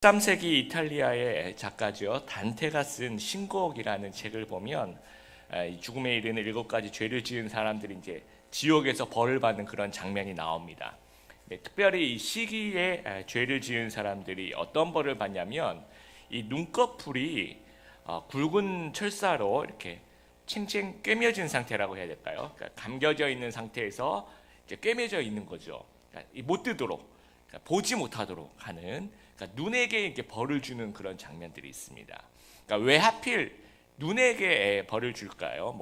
13세기 이탈리아의 작가죠. 단테가 쓴 신곡이라는 책을 보면 이 죽음에 이르는 7가지 죄를 지은 사람들이 이제 지옥에서 벌을 받는 그런 장면이 나옵니다. 특별히 이 시기에 죄를 지은 사람들이 어떤 벌을 받냐면 이 눈꺼풀이 굵은 철사로 이렇게 칭칭 꿰매진 상태라고 해야 될까요? 그러니까 감겨져 있는 상태에서 이제 꿰매져 있는 거죠. 그러니까 못 뜨도록, 그러니까 보지 못하도록 하는, 그러니까 눈에게 이렇게 벌을 주는 그런 장면들이 있습니다. 그러니까 왜 하필 눈에게 벌을 줄까요?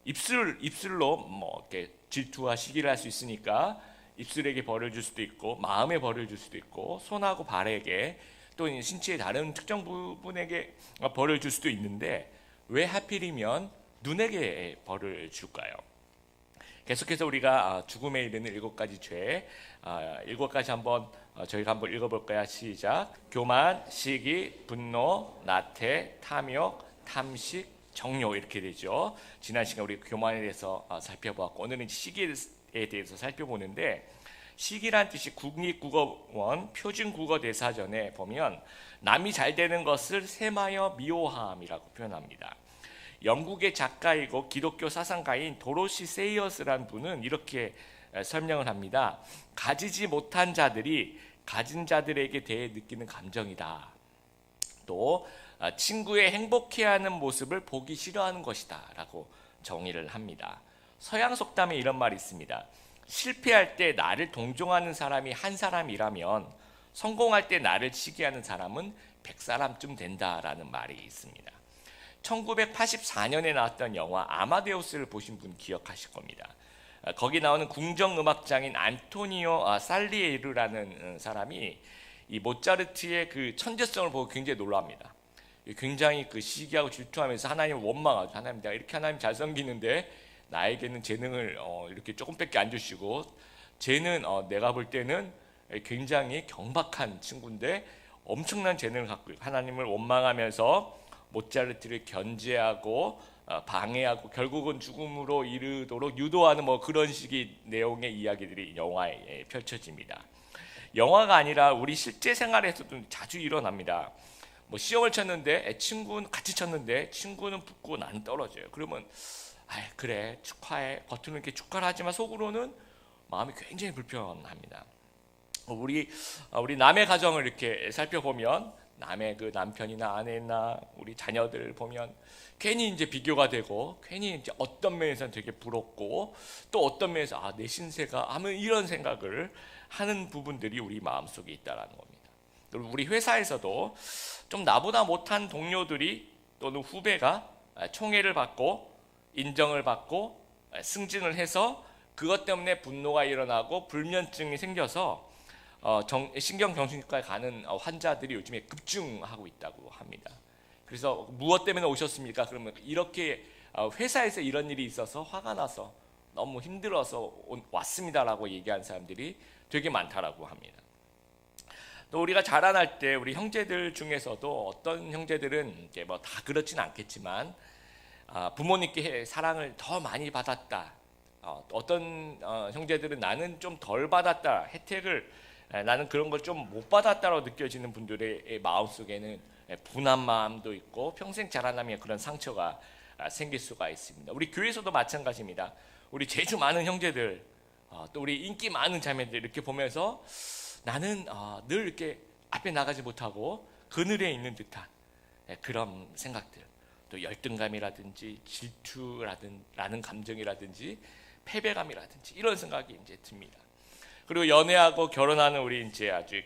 입술로 이렇게 질투와 시기를 할 수 있으니까 입술에게 벌을 줄 수도 있고, 마음에 벌을 줄 수도 있고, 손하고 발에게 또 신체의 다른 특정 부분에게 벌을 줄 수도 있는데 왜 하필이면 눈에게 벌을 줄까요? 계속해서 우리가 죽음에 이르는 7가지 죄, 7가지 한번 저희가 한번 읽어볼까요? 시작. 교만, 시기, 분노, 나태, 탐욕, 탐식, 정욕, 이렇게 되죠. 지난 시간 우리 교만에 대해서 살펴보았고, 오늘은 시기에 대해서 살펴보는데, 시기란 뜻이 국립국어원 표준국어대사전에 보면 남이 잘 되는 것을 세마여 미워함이라고 표현합니다. 영국의 작가이고 기독교 사상가인 도로시 세이어스란 분은 이렇게 설명을 합니다. 가지지 못한 자들이 가진 자들에게 대해 느끼는 감정이다. 또 친구의 행복해하는 모습을 보기 싫어하는 것이다 라고 정의를 합니다. 서양 속담에 이런 말이 있습니다. 실패할 때 나를 동정하는 사람이 한 사람이라면 성공할 때 나를 시기하는 사람은 100사람쯤 된다라는 말이 있습니다. 1984년에 나왔던 영화 아마데우스를 보신 분 기억하실 겁니다. 거기 나오는 궁정음악장인 안토니오 살리에르라는 사람이 이 모차르트의 그 천재성을 보고 굉장히 놀랍니다. 굉장히 그 시기하고 질투하면서 하나님을 원망하죠. 하나님, 내가 이렇게 하나님 잘 섬기는데 나에게는 재능을 이렇게 조금밖에 안 주시고, 쟤는 내가 볼 때는 굉장히 경박한 친구인데 엄청난 재능을 갖고 있고, 하나님을 원망하면서 모차르트를 견제하고 방해하고 결국은 죽음으로 이르도록 유도하는 그런 식의 내용의 이야기들이 영화에 펼쳐집니다. 영화가 아니라 우리 실제 생활에서도 자주 일어납니다. 시험을 쳤는데 친구는 같이 쳤는데 친구는 붙고 나는 떨어져요. 그러면 그래 축하해, 겉으로는 이렇게 축하를 하지만 속으로는 마음이 굉장히 불편합니다. 우리 남의 가정을 이렇게 살펴보면 남의 그 남편이나 아내나 우리 자녀들 보면 괜히 이제 비교가 되고, 괜히 이제 어떤 면에서는 되게 부럽고, 또 어떤 면에서 내 신세가 하면 이런 생각을 하는 부분들이 우리 마음속에 있다라는 겁니다. 그리고 우리 회사에서도 좀 나보다 못한 동료들이 또는 후배가 총애를 받고 인정을 받고 승진을 해서 그것 때문에 분노가 일어나고 불면증이 생겨서 신경정신과에 가는 환자들이 요즘에 급증하고 있다고 합니다. 그래서 무엇 때문에 오셨습니까? 그러면 이렇게 회사에서 이런 일이 있어서 화가 나서 너무 힘들어서 왔습니다라고 얘기하는 사람들이 되게 많다라고 합니다. 또 우리가 자라날 때 우리 형제들 중에서도 어떤 형제들은 다 그렇진 않겠지만 부모님께 사랑을 더 많이 받았다. 어떤 형제들은 나는 좀 덜 받았다. 혜택을 나는 그런 걸 좀 못 받았다고 느껴지는 분들의 마음속에는 분한 마음도 있고 평생 자라나면 그런 상처가 생길 수가 있습니다. 우리 교회에서도 마찬가지입니다. 우리 재주 많은 형제들, 또 우리 인기 많은 자매들 이렇게 보면서 나는 늘 이렇게 앞에 나가지 못하고 그늘에 있는 듯한 그런 생각들, 또 열등감이라든지 질투라는 감정이라든지 패배감이라든지 이런 생각이 이제 듭니다. 그리고 연애하고 결혼하는 우리 이제 아직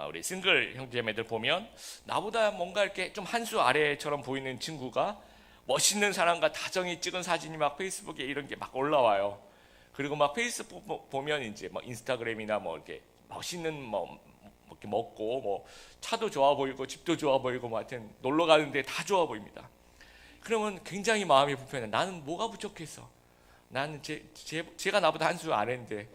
우리 싱글 형제매들 보면 나보다 뭔가 이렇게 좀 한 수 아래처럼 보이는 친구가 멋있는 사람과 다정히 찍은 사진이 막 페이스북에 이런 게 막 올라와요. 그리고 막 페이스북 보면 이제 인스타그램이나 이렇게 멋있는 이렇게 먹고 차도 좋아 보이고 집도 좋아 보이고 하여튼 놀러 가는데 다 좋아 보입니다. 그러면 굉장히 마음이 불편해. 나는 뭐가 부족해서? 나는 제가 나보다 한 수 아래인데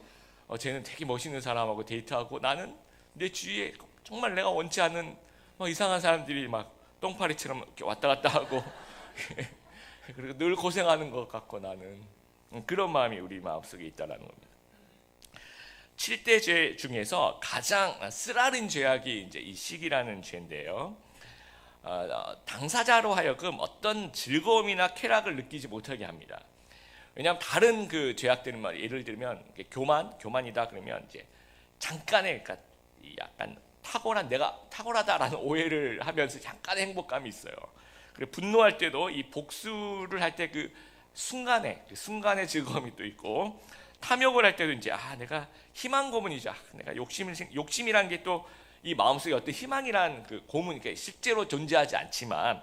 쟤는 되게 멋있는 사람하고 데이트하고 나는 내 주위에 정말 내가 원치 않는 이상한 사람들이 막 똥파리처럼 이렇게 왔다 갔다 하고 그리고 늘 고생하는 것 같고 나는 그런 마음이 우리 마음속에 있다라는 겁니다. 7대 죄 중에서 가장 쓰라린 죄악이 이제 이 시기라는 죄인데요. 당사자로 하여금 어떤 즐거움이나 쾌락을 느끼지 못하게 합니다. 왜냐하면 다른 그 죄악들은 예를 들면 교만이다 그러면 이제 잠깐의, 그러니까 약간 내가 탁월하다라는 오해를 하면서 잠깐의 행복감이 있어요. 그리고 분노할 때도 이 복수를 할 때 그 순간의 즐거움이 또 있고, 탐욕을 할 때도 이제 내가 희망 고문이죠. 내가 욕심이란 게 또 이 마음속에 어떤 희망이란 그 고문, 그러니까 실제로 존재하지 않지만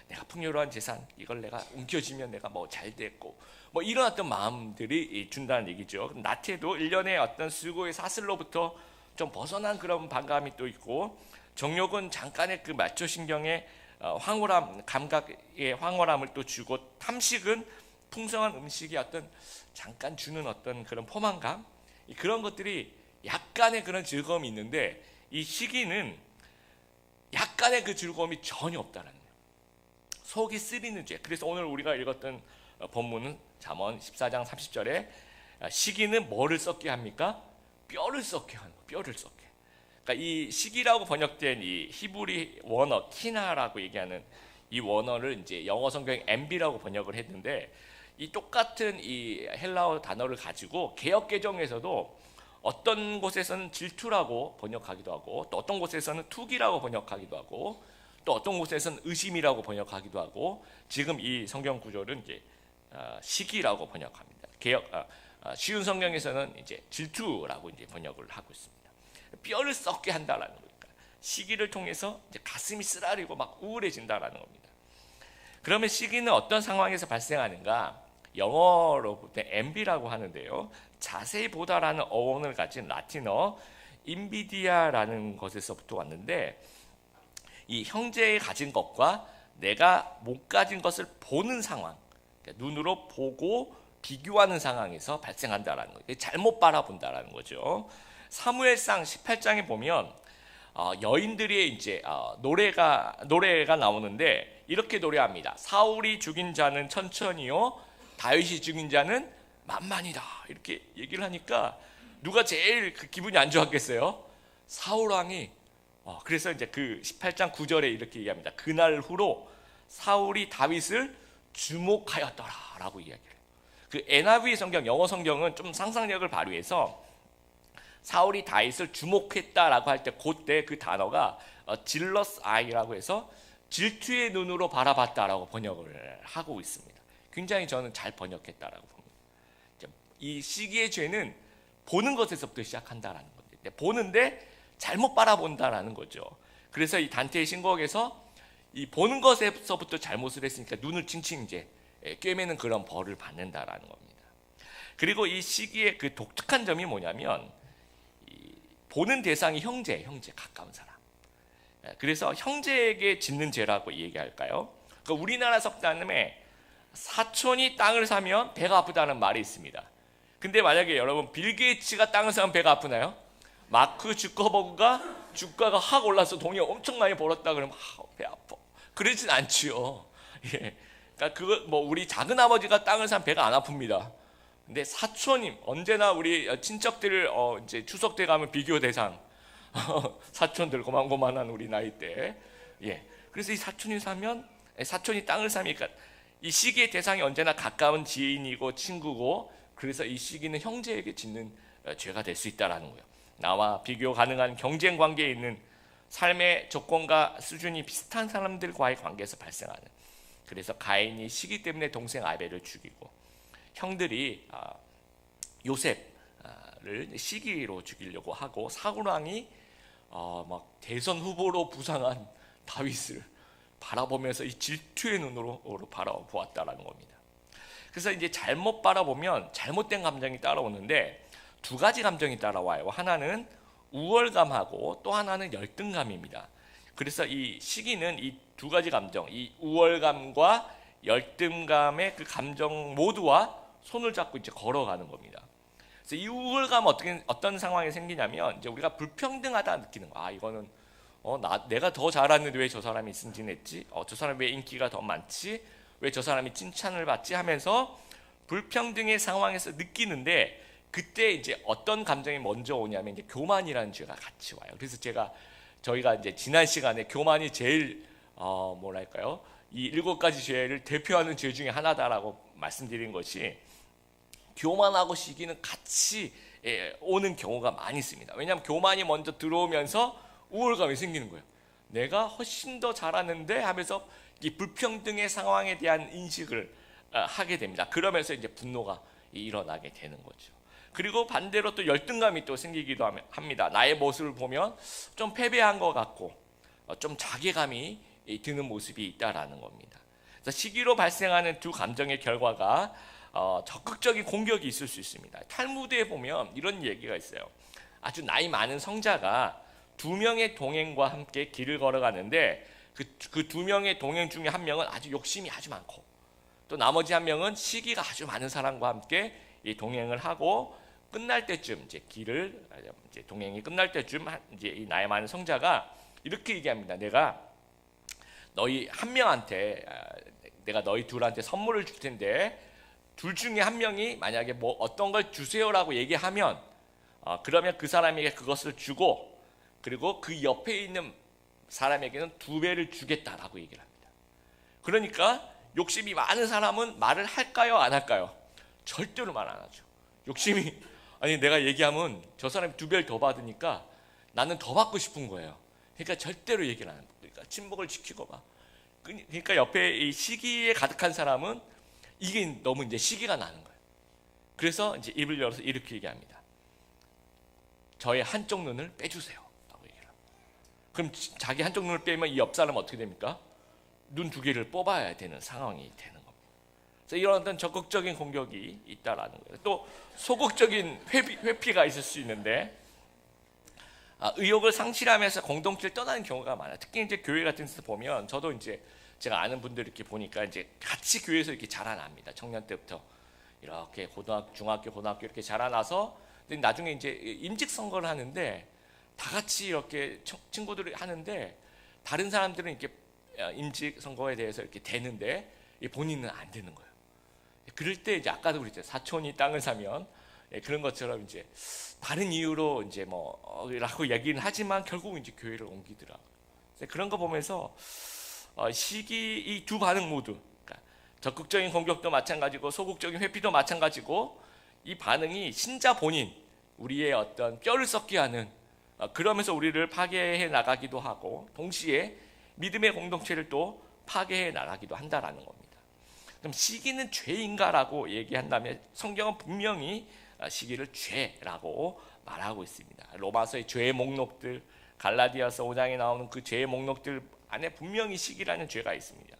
내가 풍요로운 재산 이걸 내가 움켜쥐면 내가 뭐 잘 됐고 뭐 이런 어떤 마음들이 준다는 얘기죠. 나태도 일련의 어떤 수고의 사슬로부터 좀 벗어난 그런 반감이 또 있고, 정욕은 잠깐의 그 말초신경의 황홀함, 감각의 황홀함을 또 주고, 탐식은 풍성한 음식이 어떤 잠깐 주는 어떤 그런 포만감, 그런 것들이 약간의 그런 즐거움이 있는데, 이 시기는 약간의 그 즐거움이 전혀 없다는 거예요. 속이 쓰리는 죄. 그래서 오늘 우리가 읽었던 본문은 잠언 14장 30절에 시기는 뭐를 썩게 합니까? 뼈를 썩게 하는 거예요. 뼈를 썩게. 그러니까 이 시기라고 번역된 이 히브리 원어 키나라고 얘기하는 이 원어를 이제 영어 성경에 MB라고 번역을 했는데, 이 똑같은 이 헬라어 단어를 가지고 개역 개정에서도 어떤 곳에서는 질투라고 번역하기도 하고, 또 어떤 곳에서는 투기라고 번역하기도 하고, 또 어떤 곳에서는 의심이라고 번역하기도 하고, 지금 이 성경 구절은 이제 시기라고 번역합니다. 쉬운 성경에서는 이제 질투라고 이제 번역을 하고 있습니다. 뼈를 썩게 한다라는 거니까 시기를 통해서 이제 가슴이 쓰라리고 막 우울해진다라는 겁니다. 그러면 시기는 어떤 상황에서 발생하는가? 영어로 볼 때 MB라고 하는데요. 자세히 보다라는 어원을 가진 라틴어 인비디아라는 것에서부터 왔는데, 이 형제의 가진 것과 내가 못 가진 것을 보는 상황, 그러니까 눈으로 보고 비교하는 상황에서 발생한다라는 거예요. 잘못 바라본다라는 거죠. 사무엘상 18장에 보면 여인들의 이제 노래가 나오는데 이렇게 노래합니다. 사울이 죽인 자는 천천히요, 다윗이 죽인 자는 만만이다. 이렇게 얘기를 하니까 누가 제일 그 기분이 안 좋았겠어요? 사울 왕이. 그래서 이제 그 18장 9절에 이렇게 얘기합니다. 그날 후로 사울이 다윗을 주목하였더라라고 이야기를 해요. 그 NIV 성경, 영어 성경은 좀 상상력을 발휘해서 사울이 다윗을 주목했다라고 할 때 그때 그 단어가 jealous eye라고 해서 질투의 눈으로 바라봤다라고 번역을 하고 있습니다. 굉장히 저는 잘 번역했다라고 봅니다. 이 시기의 죄는 보는 것에서부터 시작한다라는 건데, 보는데 잘못 바라본다라는 거죠. 그래서 이 단테의 신곡에서 이 보는 것에서부터 잘못을 했으니까 눈을 칭칭 이제 꿰매는 그런 벌을 받는다라는 겁니다. 그리고 이 시기의 그 독특한 점이 뭐냐면, 보는 대상이 형제 가까운 사람. 그래서 형제에게 짓는 죄라고 얘기할까요? 그러니까 우리나라 속담에 사촌이 땅을 사면 배가 아프다는 말이 있습니다. 근데 만약에 여러분 빌 게이츠가 땅을 사면 배가 아프나요? 마크 주커버그가 주가가 확 올라서 돈이 엄청 많이 벌었다 그러면 배 아파. 그러진 않지요. 예. 그러니까 그거 뭐 우리 작은 아버지가 땅을 사면 배가 안 아픕니다. 근데 사촌님, 언제나 우리 친척들 이제 추석 때 가면 비교 대상 사촌들 고만고만한 우리 나이 때. 예. 그래서 이 사촌이 땅을 사니까 이 시기의 대상이 언제나 가까운 지인이고 친구고, 그래서 이 시기는 형제에게 짓는 죄가 될 수 있다라는 거예요. 나와 비교 가능한 경쟁 관계에 있는 삶의 조건과 수준이 비슷한 사람들과의 관계에서 발생하는. 그래서 가인이 시기 때문에 동생 아벨을 죽이고, 형들이 요셉을 시기로 죽이려고 하고, 사울 왕이 막 대선 후보로 부상한 다윗을 바라보면서 이 질투의 눈으로 바라보았다라는 겁니다. 그래서 이제 잘못 바라보면 잘못된 감정이 따라오는데, 두 가지 감정이 따라와요. 하나는 우월감하고 또 하나는 열등감입니다. 그래서 이 시기는 이 두 가지 감정, 이 우월감과 열등감의 그 감정 모두와 손을 잡고 이제 걸어가는 겁니다. 그래서 이 우월감 어떤 상황이 생기냐면, 이제 우리가 불평등하다 느끼는 거. 이거는 내가 더 잘하는데 왜 저 사람이 승진했지? 저 사람이 왜 인기가 더 많지? 왜 저 사람이 칭찬을 받지? 하면서 불평등의 상황에서 느끼는데, 그때 이제 어떤 감정이 먼저 오냐면 이제 교만이라는 죄가 같이 와요. 그래서 저희가 이제 지난 시간에 교만이 제일 뭐랄까요? 이 7가지 죄를 대표하는 죄 중에 하나다라고 말씀드린 것이, 교만하고 시기는 같이 오는 경우가 많이 있습니다. 왜냐하면 교만이 먼저 들어오면서 우월감이 생기는 거예요. 내가 훨씬 더 잘하는데 하면서 이 불평등의 상황에 대한 인식을 하게 됩니다. 그러면서 이제 분노가 일어나게 되는 거죠. 그리고 반대로 또 열등감이 또 생기기도 합니다. 나의 모습을 보면 좀 패배한 것 같고 좀 자괴감이 드는 모습이 있다라는 겁니다. 그래서 시기로 발생하는 두 감정의 결과가 적극적인 공격이 있을 수 있습니다. 탈무드에 보면 이런 얘기가 있어요. 아주 나이 많은 성자가 2명의 동행과 함께 길을 걸어가는데 그 2명의 동행 중에 한 명은 아주 욕심이 아주 많고, 또 나머지 한 명은 시기가 아주 많은 사람과 함께 이 동행을 하고, 끝날 때쯤 이제 동행이 끝날 때쯤 이제 이 나이 많은 성자가 이렇게 얘기합니다. 내가 너희 한 명한테, 내가 너희 둘한테 선물을 줄 텐데 둘 중에 한 명이 만약에 뭐 어떤 걸 주세요라고 얘기하면 그러면 그 사람에게 그것을 주고, 그리고 그 옆에 있는 사람에게는 2배를 주겠다라고 얘기를 합니다. 그러니까 욕심이 많은 사람은 말을 할까요, 안 할까요? 절대로 말 안 하죠. 욕심이, 아니 내가 얘기하면 저 사람이 2배를 더 받으니까 나는 더 받고 싶은 거예요. 그러니까 절대로 얘기를 안 합니다. 그러니까 침묵을 지키고 막. 그러니까 옆에 이 시기에 가득한 사람은 이게 너무 이제 시기가 나는 거예요. 그래서 이제 입을 열어서 이렇게 얘기합니다. 저의 한쪽 눈을 빼주세요. 라고 얘기를 합니다. 그럼 자기 한쪽 눈을 빼면 이 옆 사람은 어떻게 됩니까? 눈 2개를 뽑아야 되는 상황이 되는 겁니다. 그래서 이런 어떤 적극적인 공격이 있다라는 거예요. 또 소극적인 회피가 있을 수 있는데, 의욕을 상실하면서 공동체를 떠나는 경우가 많아요. 특히 이제 교회 같은 데서 보면, 저도 이제 제가 아는 분들 이렇게 보니까 이제 같이 교회에서 이렇게 자라납니다. 청년 때부터 이렇게 중학교, 고등학교 이렇게 자라나서, 근데 나중에 이제 임직 선거를 하는데 다 같이 이렇게 친구들이 하는데, 다른 사람들은 이렇게 임직 선거에 대해서 이렇게 되는데 본인은 안 되는 거예요. 그럴 때 이제 아까도 그랬죠. 사촌이 땅을 사면 그런 것처럼 이제 다른 이유로 이제 라고 얘기는 하지만 결국 이제 교회를 옮기더라. 그런 거 보면서 시기 이 두 반응 모두, 그러니까 적극적인 공격도 마찬가지고 소극적인 회피도 마찬가지고, 이 반응이 신자 본인, 우리의 어떤 뼈를 썩게 하는, 그러면서 우리를 파괴해 나가기도 하고 동시에 믿음의 공동체를 또 파괴해 나가기도 한다라는 겁니다. 그럼 시기는 죄인가라고 얘기한다면 성경은 분명히 시기를 죄라고 말하고 있습니다. 로마서의 죄의 목록들, 갈라디아서 5장에 나오는 그 죄의 목록들 안에 분명히 시기라는 죄가 있습니다.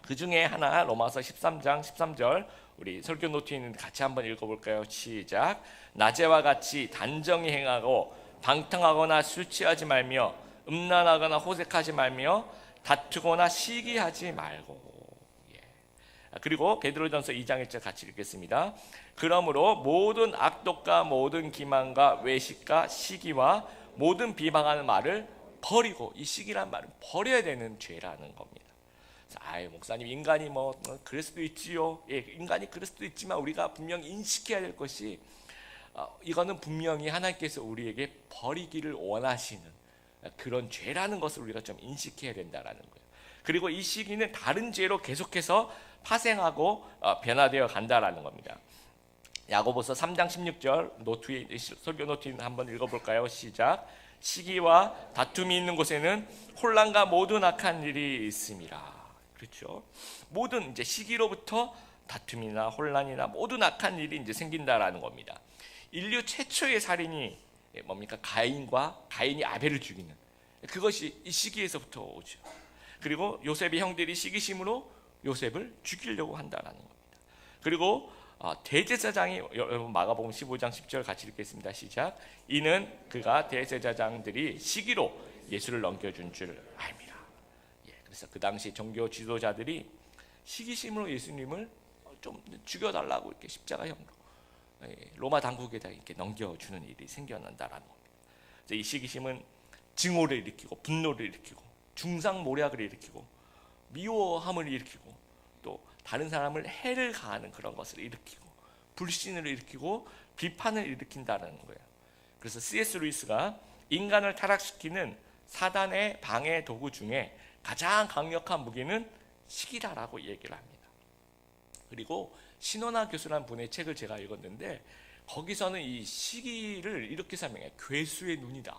그 중에 하나, 로마서 13장 13절, 우리 설교 노트에 있는 같이 한번 읽어볼까요? 시작. 낮에와 같이 단정히 행하고 방탕하거나 술 취하지 말며 음란하거나 호색하지 말며 다투거나 시기하지 말고. 그리고 베드로전서 2장 1절 같이 읽겠습니다. 그러므로 모든 악독과 모든 기만과 외식과 시기와 모든 비방하는 말을 버리고, 이 시기란 말은 버려야 되는 죄라는 겁니다. 아유 목사님, 인간이 그럴 수도 있지요. 예, 인간이 그럴 수도 있지만 우리가 분명히 인식해야 될 것이, 이거는 분명히 하나님께서 우리에게 버리기를 원하시는 그런 죄라는 것을 우리가 좀 인식해야 된다라는 거예요. 그리고 이 시기는 다른 죄로 계속해서 파생하고 변화되어 간다라는 겁니다. 야고보서 3장 16절 노트에, 설교 노트에 한번 읽어볼까요? 시작. 시기와 다툼이 있는 곳에는 혼란과 모든 악한 일이 있음이라. 그렇죠. 모든 이제 시기로부터 다툼이나 혼란이나 모든 악한 일이 이제 생긴다라는 겁니다. 인류 최초의 살인이 뭡니까? 가인이 아벨을 죽이는, 그것이 이 시기에서부터 오죠. 그리고 요셉의 형들이 시기심으로 요셉을 죽이려고 한다라는 겁니다. 그리고 대제사장이, 여러분 마가복음 15장 10절 같이 읽겠습니다. 시작. 이는 그가 대제사장들이 시기로 예수를 넘겨준 줄 알미라. 그래서 그 당시 종교 지도자들이 시기심으로 예수님을 좀 죽여달라고 이렇게 십자가형으로 로마 당국에다 이렇게 넘겨주는 일이 생겨난다라는 겁니다. 그래서 이 시기심은 증오를 일으키고 분노를 일으키고 중상모략을 일으키고 미워함을 일으키고 또 다른 사람을 해를 가하는 그런 것을 일으키고 불신을 일으키고 비판을 일으킨다는 거예요. 그래서 C.S. 루이스가 인간을 타락시키는 사단의 방해 도구 중에 가장 강력한 무기는 시기다라고 얘기를 합니다. 그리고 신원하 교수라는 분의 책을 제가 읽었는데 거기서는 이 시기를 이렇게 설명해요. 괴수의 눈이다.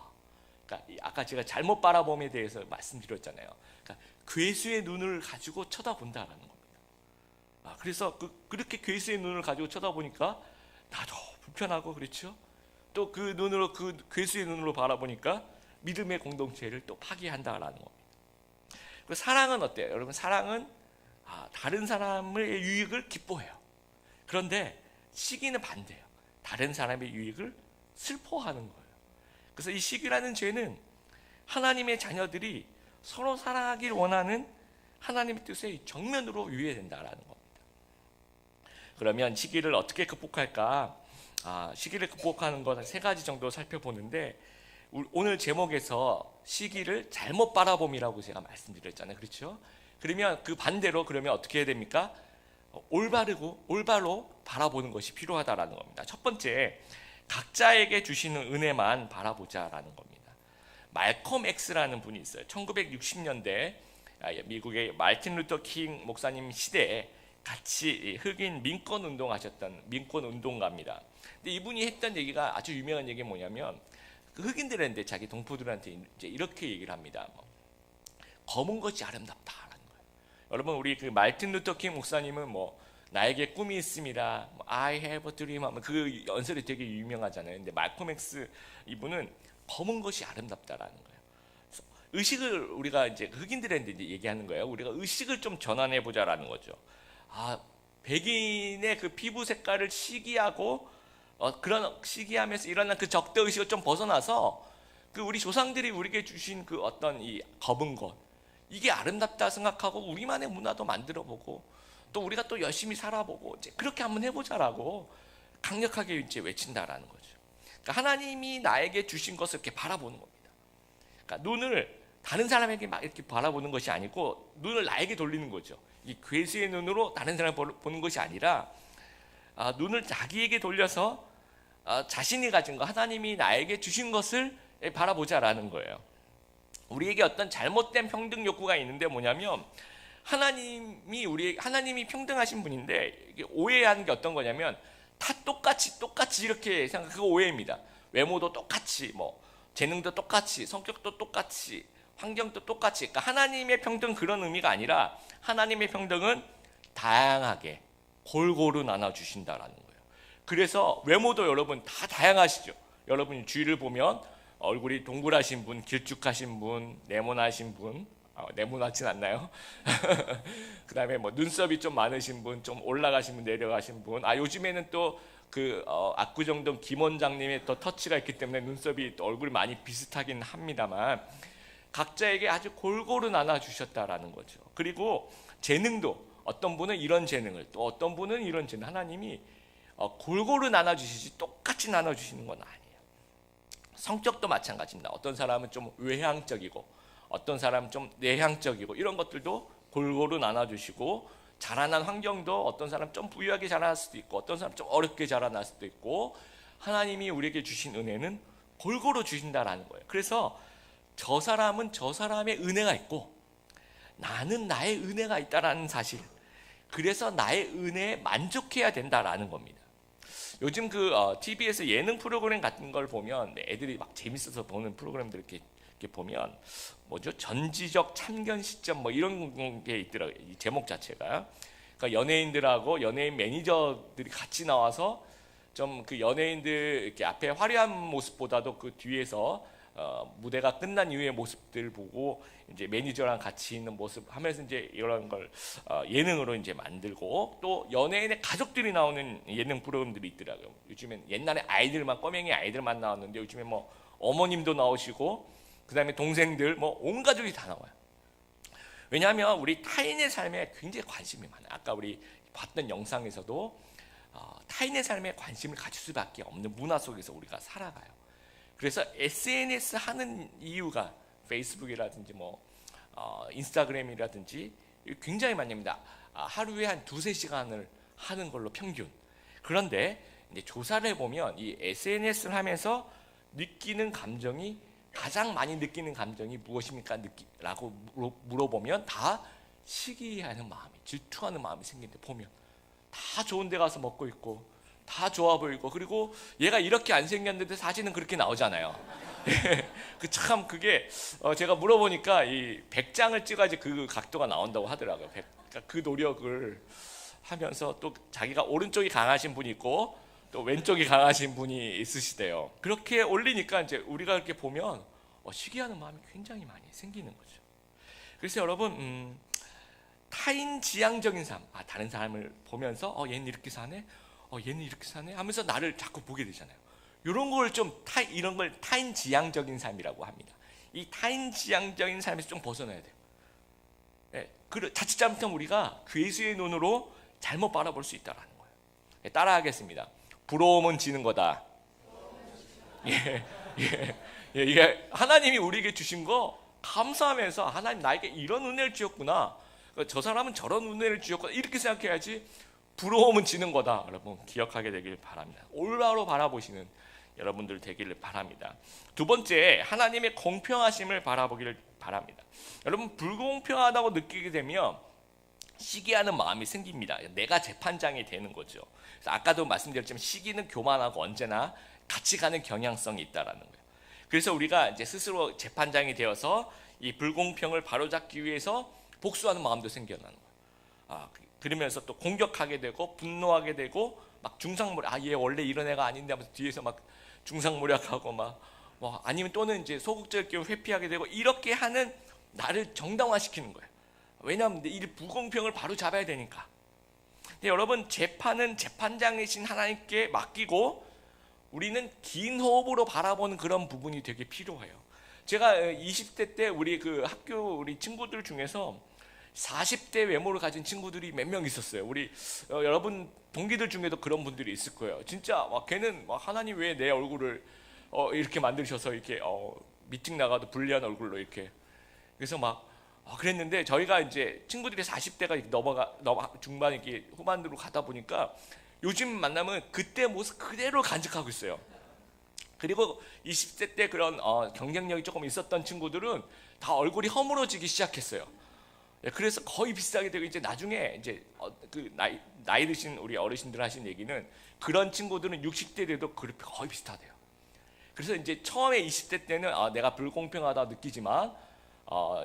그러니까 아까 제가 잘못 바라봄에 대해서 말씀드렸잖아요. 그러니까 괴수의 눈을 가지고 쳐다본다라는 겁니다. 그래서 그렇게 괴수의 눈을 가지고 쳐다보니까 나도 불편하고 그렇죠. 또 그 눈으로 그 괴수의 눈으로 바라보니까 믿음의 공동체를 또 파괴한다라는 겁니다. 그 사랑은 어때요? 여러분 사랑은 다른 사람의 유익을 기뻐해요. 그런데 시기는 반대예요. 다른 사람의 유익을 슬퍼하는 거예요. 그래서 이 시기라는 죄는 하나님의 자녀들이 서로 사랑하길 원하는 하나님의 뜻에 정면으로 위배된다라는 겁니다. 그러면 시기를 어떻게 극복할까? 시기를 극복하는 것 세 가지 정도 살펴보는데 오늘 제목에서 시기를 잘못 바라봄이라고 제가 말씀드렸잖아요. 그렇죠? 그러면 그 반대로 그러면 어떻게 해야 됩니까? 올바로 바라보는 것이 필요하다라는 겁니다. 첫 번째, 각자에게 주시는 은혜만 바라보자라는 겁니다. 말콤 X라는 분이 있어요. 1960년대 미국의 마틴 루터 킹 목사님 시대에 같이 흑인 민권 운동하셨던 민권 운동가입니다. 근데 이분이 했던 얘기가 아주 유명한 얘기가 뭐냐면 그 흑인들한테 자기 동포들한테 이제 이렇게 얘기를 합니다. 검은 것이 아름답다라는 거예요. 여러분 우리 그 마틴 루터 킹 목사님은 나에게 꿈이 있습니다. I have a dream 하면 그 연설이 되게 유명하잖아요. 근데 말콤 X 이분은 검은 것이 아름답다라는 거예요. 의식을 우리가 이제 흑인들한테 이제 얘기하는 거예요. 우리가 의식을 좀 전환해 보자라는 거죠. 백인의 그 피부 색깔을 시기하고 그런 시기하면서 일어난 그 적대 의식을 좀 벗어나서 그 우리 조상들이 우리에게 주신 그 어떤 이 검은 것 이게 아름답다 생각하고 우리만의 문화도 만들어보고 또 우리가 또 열심히 살아보고 이제 그렇게 한번 해보자라고 강력하게 이제 외친다라는 거죠. 그러니까 하나님이 나에게 주신 것을 이렇게 바라보는 겁니다. 그러니까 눈을 다른 사람에게 막 이렇게 바라보는 것이 아니고 눈을 나에게 돌리는 거죠. 이 괴수의 눈으로 다른 사람을 보는 것이 아니라 눈을 자기에게 돌려서 자신이 가진 것, 하나님이 나에게 주신 것을 바라보자라는 거예요. 우리에게 어떤 잘못된 평등 욕구가 있는데 뭐냐면 하나님이 평등하신 분인데 이게 오해하는 게 어떤 거냐면 다 똑같이 이렇게 생각. 그거 오해입니다. 외모도 똑같이, 재능도 똑같이, 성격도 똑같이, 환경도 똑같이. 그러니까 하나님의 평등 그런 의미가 아니라 하나님의 평등은 다양하게 골고루 나눠 주신다라는 거예요. 그래서 외모도 여러분 다 다양하시죠. 여러분이 주위를 보면 얼굴이 동그라신 분, 길쭉하신 분, 네모나신 분, 네모나진 않나요? 그 다음에 눈썹이 좀 많으신 분, 좀 올라가신 분, 내려가신 분. 요즘에는 또 압구정동 김 원장님의 또 터치가 있기 때문에 눈썹이 또 얼굴이 많이 비슷하긴 합니다만 각자에게 아주 골고루 나눠 주셨다라는 거죠. 그리고 재능도 어떤 분은 이런 재능을 또 어떤 분은 이런 재능 하나님이 골고루 나눠 주시지 똑같이 나눠 주시는 건 아니에요. 성격도 마찬가지입니다. 어떤 사람은 좀 외향적이고 어떤 사람은 좀 내향적이고 이런 것들도 골고루 나눠 주시고 자라난 환경도 어떤 사람 좀 부유하게 자라날 수도 있고 어떤 사람 좀 어렵게 자라날 수도 있고 하나님이 우리에게 주신 은혜는 골고루 주신다라는 거예요. 그래서 저 사람은 저 사람의 은혜가 있고 나는 나의 은혜가 있다라는 사실. 그래서 나의 은혜에 만족해야 된다라는 겁니다. 요즘 TV에서 예능 프로그램 같은 걸 보면 애들이 막 재밌어서 보는 프로그램들 이렇게 보면 전지적 참견 시점 이런 게 있더라고요. 이 제목 자체가. 그러니까 연예인들하고 연예인 매니저들이 같이 나와서 좀 그 연예인들 이렇게 앞에 화려한 모습보다도 그 뒤에서 무대가 끝난 이후의 모습들 보고 이제 매니저랑 같이 있는 모습 하면서 이제 이런 걸 예능으로 이제 만들고 또 연예인의 가족들이 나오는 예능 프로그램들이 있더라고요. 요즘엔 옛날에 꼬맹이 아이들만 나왔는데 요즘에 어머님도 나오시고 그다음에 동생들 온 가족이 다 나와요. 왜냐하면 우리 타인의 삶에 굉장히 관심이 많아요. 아까 우리 봤던 영상에서도 타인의 삶에 관심을 가질 수밖에 없는 문화 속에서 우리가 살아가요. 그래서 SNS 하는 이유가 페이스북이라든지 인스타그램이라든지 굉장히 많이 합니다. 하루에 한 2-3시간을 하는 걸로 평균. 그런데 이제 조사를 해보면 이 SNS를 하면서 느끼는 감정이 가장 많이 느끼는 감정이 무엇입니까? 라고 물어보면 다 시기하는 마음이, 질투하는 마음이 생긴데, 보면 다 좋은 데 가서 먹고 있고 다 좋아 보이고, 그리고 얘가 이렇게 안 생겼는데 사진은 그렇게 나오잖아요. 참 그게 제가 물어보니까 이 100장을 찍어야지 그 각도가 나온다고 하더라고요. 그러니까 그 노력을 하면서 또 자기가 오른쪽이 강하신 분이 있고 또 왼쪽이 강하신 분이 있으시대요. 그렇게 올리니까 이제 우리가 이렇게 보면 시기하는 마음이 굉장히 많이 생기는 거죠. 그래서 여러분, 타인 지향적인 삶, 다른 사람을 보면서 얘는 이렇게 사네, 얘는 이렇게 사네 하면서 나를 자꾸 보게 되잖아요. 이런 걸 이런 걸 타인 지향적인 삶이라고 합니다. 이 타인 지향적인 삶에서 좀 벗어나야 돼요. 네, 자칫 잘못하면 우리가 괴수의 눈으로 잘못 바라볼 수 있다는 거예요. 네, 따라하겠습니다. 부러움은 지는 거다. 이게 하나님이 우리에게 주신 거 감사하면서, 하나님 나에게 이런 은혜를 주셨구나, 저 사람은 저런 은혜를 주셨구나, 이렇게 생각해야지. 부러움은 지는 거다, 여러분 기억하게 되길 바랍니다. 올바로 바라보시는 여러분들 되기를 바랍니다. 두 번째, 하나님의 공평하심을 바라보기를 바랍니다. 여러분, 불공평하다고 느끼게 되면 시기하는 마음이 생깁니다. 내가 재판장이 되는 거죠. 그래서 아까도 말씀드렸지만 시기는 교만하고 언제나 같이 가는 경향성이 있다라는 거예요. 그래서 우리가 이제 스스로 재판장이 되어서 이 불공평을 바로잡기 위해서 복수하는 마음도 생겨나는 거예요. 그러면서 또 공격하게 되고 분노하게 되고 막 중상모략, 얘 원래 이런 애가 아닌데 하면서 뒤에서 막 중상모략하고 뭐 아니면 또는 이제 소극적일 경우 회피하게 되고, 이렇게 하는 나를 정당화시키는 거예요. 왜냐하면 이 불공평을 바로 잡아야 되니까. 근데 여러분, 재판은 재판장이신 하나님께 맡기고 우리는 긴 호흡으로 바라보는 그런 부분이 되게 필요해요. 제가 20대 때 우리 그 학교 우리 친구들 중에서 40대 외모를 가진 친구들이 몇 명 있었어요. 우리 여러분 동기들 중에도 그런 분들이 있을 거예요. 진짜 걔는 하나님 왜 내 얼굴을 이렇게 만드셔서 이렇게 미팅 나가도 불리한 얼굴로 이렇게, 그래서 그랬는데, 저희가 이제 친구들이 40대가 넘어가 중반 이렇게 후반으로 가다 보니까 요즘 만나면 그때 모습 그대로 간직하고 있어요. 그리고 20대 때 그런 경쟁력이 조금 있었던 친구들은 다 얼굴이 허물어지기 시작했어요. 그래서 거의 비슷하게 되고, 이제 나중에 이제 그 나이 드신 우리 어르신들 하신 얘기는 그런 친구들은 60대 돼도 거의 비슷하대요. 그래서 이제 처음에 20대 때는 내가 불공평하다 느끼지만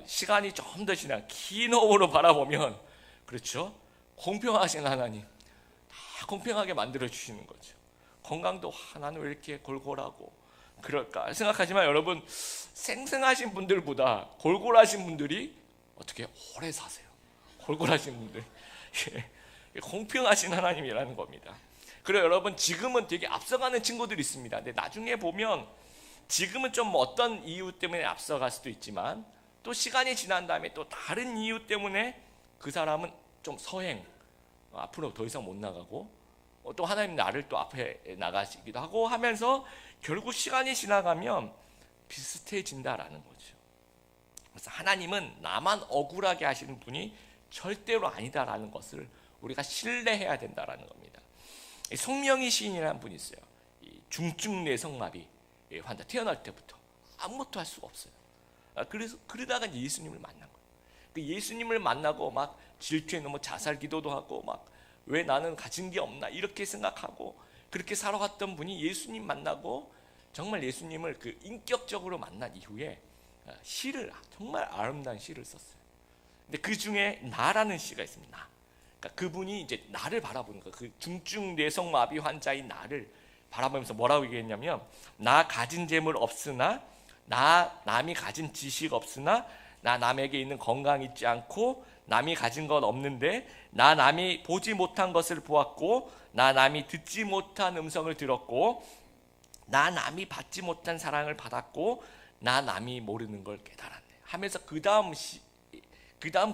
시간이 좀 더 지나 긴 호흡으로 바라보면, 그렇죠, 공평하신 하나님 다 공평하게 만들어 주시는 거죠. 건강도 나는 왜 이렇게 골골하고 그럴까 생각하지만, 여러분, 생생하신 분들보다 골골하신 분들이 어떻게 오래 사세요. 골골하신 분들. 공평하신 하나님이라는 겁니다. 그래서 여러분, 지금은 되게 앞서가는 친구들이 있습니다. 근데 나중에 보면 지금은 좀 어떤 이유 때문에 앞서갈 수도 있지만, 또 시간이 지난 다음에 또 다른 이유 때문에 그 사람은 좀 서행, 앞으로 더 이상 못 나가고, 또 하나님 나를 또 앞에 나가시기도 하고 하면서 결국 시간이 지나가면 비슷해진다라는 거죠. 그래서 하나님은 나만 억울하게 하시는 분이 절대로 아니다라는 것을 우리가 신뢰해야 된다라는 겁니다. 송명희 시인이라는 분이 있어요. 중증 뇌성마비 환자, 태어날 때부터 아무것도 할 수가 없어요. 그래서 그러다가 예수님을 만난 거예요. 그 예수님을 만나고 막 질투에 너무 자살 기도도 하고 왜 나는 가진 게 없나 이렇게 생각하고 그렇게 살아갔던 분이 예수님 만나고 정말 예수님을 그 인격적으로 만난 이후에 시를, 정말 아름다운 시를 썼어요. 근데 그 중에 나라는 시가 있습니다. 그러니까 그분이 이제 나를 바라보는 거예요. 그 중증 뇌성마비 환자인 나를 바라보면서 뭐라고 얘기했냐면, 나 가진 재물 없으나, 나 남이 가진 지식 없으나, 나 남에게 있는 건강 있지 않고, 남이 가진 건 없는데, 나 남이 보지 못한 것을 보았고, 나 남이 듣지 못한 음성을 들었고, 나 남이 받지 못한 사랑을 받았고, 나 남이 모르는 걸 깨달았네 하면서 그 다음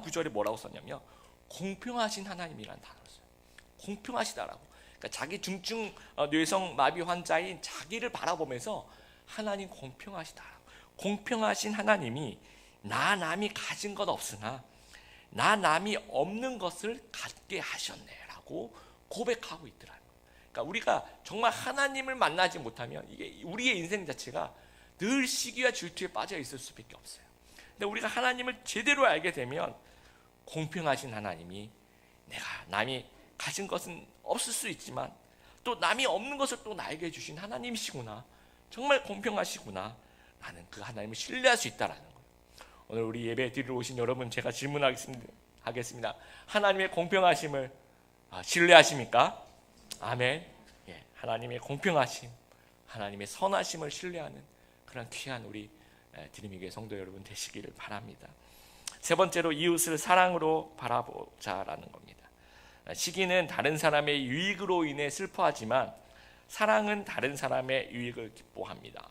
구절에 뭐라고 썼냐면, 공평하신 하나님이라는 단어를 써요. 공평하시다라고. 그러니까 자기 중증 뇌성 마비 환자인 자기를 바라보면서 하나님 공평하시다라고. 공평하신 하나님이 나 남이 가진 것 없으나 나 남이 없는 것을 갖게 하셨네라고 고백하고 있더라고요. 그러니까 우리가 정말 하나님을 만나지 못하면 이게 우리의 인생 자체가 늘 시기와 질투에 빠져 있을 수밖에 없어요. 근데 우리가 하나님을 제대로 알게 되면 공평하신 하나님이 내가 남이 가진 것은 없을 수 있지만 또 남이 없는 것을 또 나에게 주신 하나님이시구나, 정말 공평하시구나, 나는 그 하나님을 신뢰할 수 있다라는 거예요. 오늘 우리 예배 드리러 오신 여러분, 제가 질문하겠습니다. 하나님의 공평하심을 신뢰하십니까? 아멘. 예, 하나님의 공평하심, 하나님의 선하심을 신뢰하는 그런 귀한 우리 드림이교회 성도 여러분 되시기를 바랍니다. 세 번째로 이웃을 사랑으로 바라보자라는 겁니다. 시기는 다른 사람의 유익으로 인해 슬퍼하지만 사랑은 다른 사람의 유익을 기뻐합니다.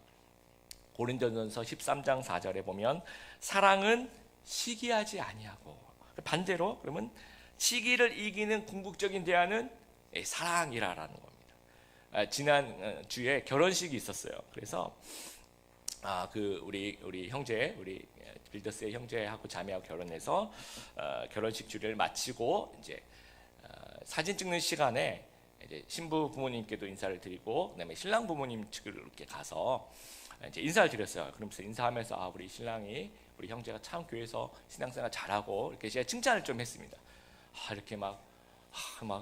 고린도전서 13장 4절에 보면 사랑은 시기하지 아니하고, 반대로 그러면 시기를 이기는 궁극적인 대안은 사랑이라는 겁니다. 지난 주에 결혼식이 있었어요. 그래서 우리 형제, 우리 빌더스의 형제하고 자매하고 결혼해서 결혼식 주례를 마치고 이제 사진 찍는 시간에 이제 신부 부모님께도 인사를 드리고 그다음에 신랑 부모님 측으로 이렇게 가서 이제 인사를 드렸어요. 그러면서 인사하면서 우리 신랑이, 우리 형제가 참 교회에서 신앙생활 잘하고 이렇게 제가 칭찬을 좀 했습니다. 이렇게 막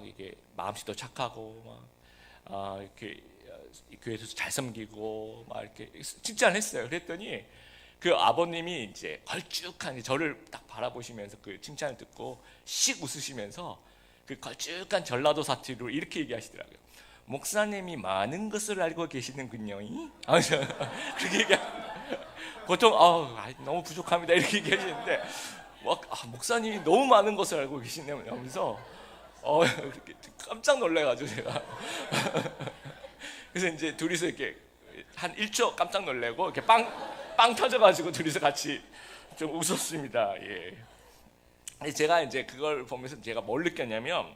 이게 마음씨도 착하고 이렇게 교회에서 잘 섬기고 막 이렇게 칭찬을 했어요. 그랬더니 그 아버님이 이제 걸쭉한 저를 딱 바라보시면서 그 칭찬을 듣고 씩 웃으시면서 그 걸쭉한 전라도 사투리로 이렇게 얘기하시더라고요. 목사님이 많은 것을 알고 계시는군요. 그렇게 얘기. 보통 너무 부족합니다 이렇게 얘기하시는데 목사님이 너무 많은 것을 알고 계시네요 하면서 깜짝 놀래가지고 제가 그래서 이제 둘이서 이렇게 한 1초 깜짝 놀래고 이렇게 빵 터져가지고 둘이서 같이 좀 웃었습니다. 예. 제가 이제 그걸 보면서 제가 뭘 느꼈냐면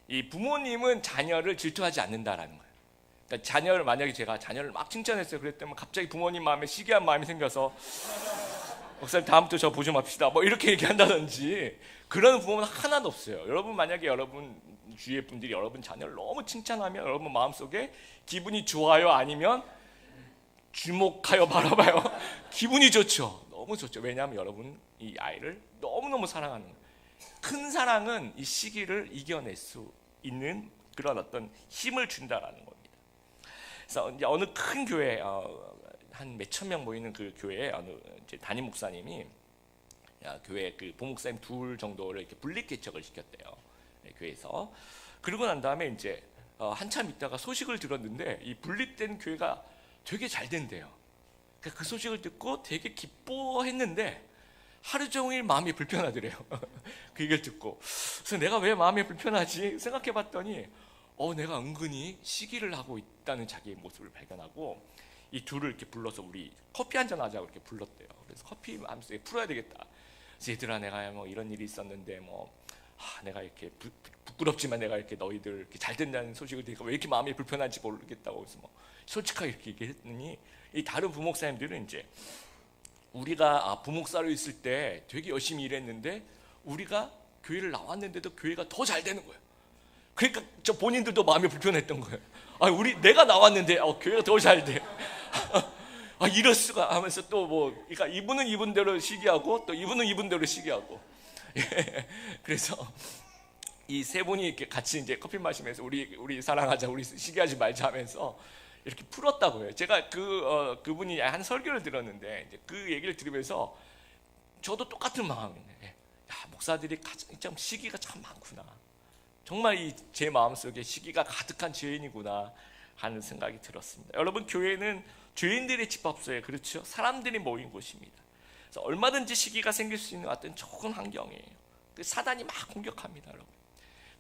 이 부모님은 자녀를 질투하지 않는다라는 거예요. 그러니까 자녀를 만약에 제가 자녀를 막 칭찬했어요. 그랬더니 갑자기 부모님 마음에 시기한 마음이 생겨서 목사님 다음부터 저 보지 맙시다 뭐 이렇게 얘기한다든지 그런 부모는 하나도 없어요. 여러분 만약에 여러분 주위의 분들이 여러분 자녀를 너무 칭찬하면 여러분 마음속에 기분이 좋아요? 아니면 주목하여 바라봐요? 기분이 좋죠. 너무 좋죠. 왜냐하면 여러분 이 아이를 너무너무 사랑하는 거예요. 큰 사랑은 이 시기를 이겨낼 수 있는 그런 어떤 힘을 준다라는 겁니다. 그래서 이제 어느 큰 교회 한 몇천 명 모이는 그 교회에 어느 이제 담임 목사님이 교회 그 부목사님 둘 정도를 이렇게 분리 개척을 시켰대요. 교회에서. 그러고 난 다음에 이제 한참 있다가 소식을 들었는데 이 분립된 교회가 되게 잘 된대요. 그러니까 그 소식을 듣고 되게 기뻐했는데 하루 종일 마음이 불편하더래요. 그 얘기를 듣고. 그래서 내가 왜 마음이 불편하지 생각해봤더니 내가 은근히 시기를 하고 있다는 자기의 모습을 발견하고 이 둘을 이렇게 불러서 우리 커피 한잔 하자고 이렇게 불렀대요. 그래서 커피 마음속에 풀어야 되겠다. 그래서 얘들아 내가 뭐 이런 일이 있었는데 내가 이렇게 부끄럽지만 내가 이렇게 너희들 이렇게 잘 된다는 소식을 들으니까 왜 이렇게 마음이 불편한지 모르겠다고 그래서 솔직하게 이렇게 얘기했더니 이 다른 부목사님들은 이제 우리가 부목사로 있을 때 되게 열심히 일했는데 우리가 교회를 나왔는데도 교회가 더 잘 되는 거예요. 그러니까 저 본인들도 마음이 불편했던 거예요. 내가 나왔는데 교회가 더 잘 돼. 이럴 수가 하면서 또 그러니까 이분은 이분대로 시기하고 또 이분은 이분대로 시기하고. 그래서 이 세 분이 이렇게 같이 이제 커피 마시면서 우리 사랑하자, 우리 시기하지 말자 하면서 이렇게 풀었다고요. 제가 그분이 한 설교를 들었는데 이제 그 얘기를 들으면서 저도 똑같은 마음이네. 목사들이 참 시기가 참 많구나. 정말 제 마음속에 시기가 가득한 죄인이구나 하는 생각이 들었습니다. 여러분 교회는 죄인들의 집합소에 그렇죠. 사람들이 모인 곳입니다. 그래서 얼마든지 시기가 생길 수 있는 어떤 좋은 환경이에요. 사단이 막 공격합니다, 여러분.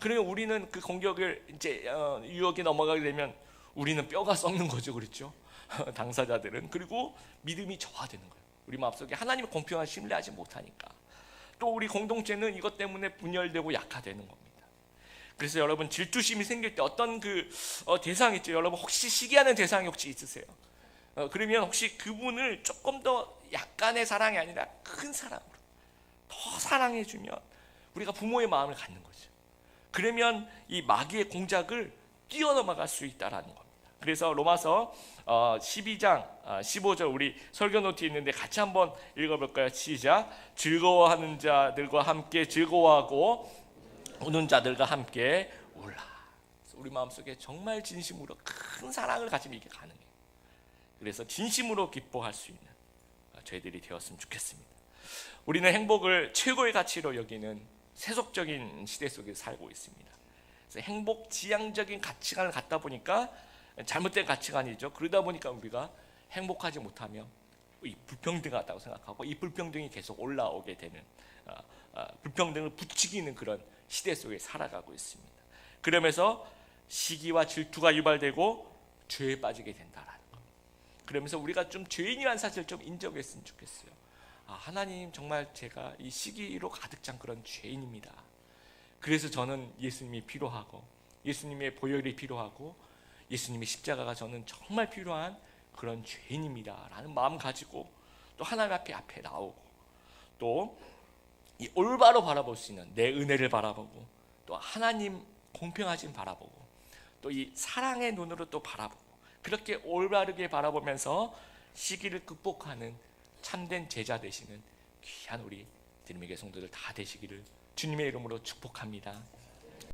그러면 우리는 그 공격을 이제 유혹에 넘어가게 되면 우리는 뼈가 썩는 거죠, 그렇죠? 당사자들은. 그리고 믿음이 저하되는 거예요. 우리 마음속에 하나님의 공평한 신뢰하지 못하니까. 또 우리 공동체는 이것 때문에 분열되고 약화되는 겁니다. 그래서 여러분 질투심이 생길 때 어떤 대상 있죠? 여러분 혹시 시기하는 대상이 혹시 있으세요? 그러면 혹시 그분을 조금 더 약간의 사랑이 아니라 큰 사랑으로 더 사랑해주면 우리가 부모의 마음을 갖는 거죠. 그러면 이 마귀의 공작을 뛰어넘어갈 수 있다라는 겁니다. 그래서 로마서 12장 15절 우리 설교 노트 있는데 같이 한번 읽어볼까요? 시작. 즐거워하는 자들과 함께 즐거워하고 우는 자들과 함께 울라. 우리 마음속에 정말 진심으로 큰 사랑을 가지면 이게 가능해요. 그래서 진심으로 기뻐할 수 있는 저희들이 되었으면 좋겠습니다. 우리는 행복을 최고의 가치로 여기는 세속적인 시대 속에 살고 있습니다. 그래서 행복 지향적인 가치관을 갖다 보니까 잘못된 가치관이죠. 그러다 보니까 우리가 행복하지 못하면 이 불평등하다고 생각하고 이 불평등이 계속 올라오게 되는 불평등을 부추기는 그런 시대 속에 살아가고 있습니다. 그러면서 시기와 질투가 유발되고 죄에 빠지게 된다라는 것. 그러면서 우리가 좀 죄인이라는 사실을 좀 인정했으면 좋겠어요. 하나님, 정말 제가 이 시기로 가득 찬 그런 죄인입니다. 그래서 저는 예수님이 필요하고 예수님의 보혈이 필요하고 예수님의 십자가가 저는 정말 필요한 그런 죄인입니다 라는 마음 가지고 또 하나님 앞에 나오고 또 이 올바로 바라볼 수 있는 내 은혜를 바라보고 또 하나님 공평하심 바라보고 또 이 사랑의 눈으로 또 바라보고 그렇게 올바르게 바라보면서 시기를 극복하는 참된 제자 되시는 귀한 우리 드림의교회 성도들 다 되시기를 주님의 이름으로 축복합니다.